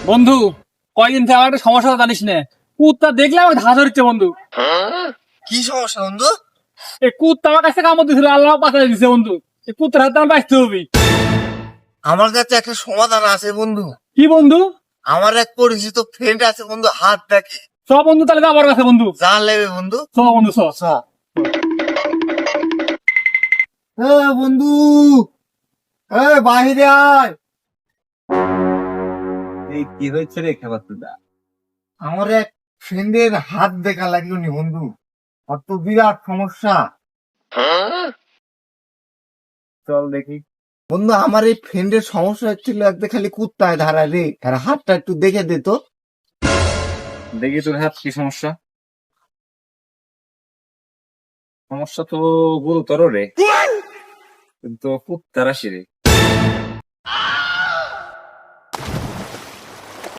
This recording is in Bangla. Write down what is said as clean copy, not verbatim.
বন্ধু, কয়দিন থেকে আমার একটা সমস্যা জানিস না। কুত্তা দেখলে আমার ধাঁধা ধরছে বন্ধু। কি সমস্যা বন্ধু? এই কুত্তা আমার কাছে কামড় দিয়েছিল, আল্লাহ পাঠাই দিছে বন্ধু। এই কুত্তার হাতে আমার বাঁচতে হবে। আমার কাছে একটা সমাধান আছে বন্ধু। কি বন্ধু? আমার এক পরিচিত ফ্রেন্ড আছে বন্ধু, হাত দেখে। চ বন্ধু, তাহলে যাবার কাছে বন্ধু। জান লেবে বন্ধু। চ বন্ধু, চ। চ। বন্ধু, বাহিরে আয়। এই কি হয়েছে রে খেপাতুদা? আমার এক ফ্রেন্ডের হাত দেখা লাগলো নি বন্ধু, আর তো বিরাট সমস্যা। চল দেখি। বন্ধু, আমার এই ফ্রেন্ডের সমস্যা হচ্ছিল একদম খালি কুত্তায় ধারা রে, আর হাতটা একটু দেখে দে তো। দেখি তোর হাত কি সমস্যা। সমস্যা তো গুরুতর রে, কিন্তু খুব তাড়াশি রে।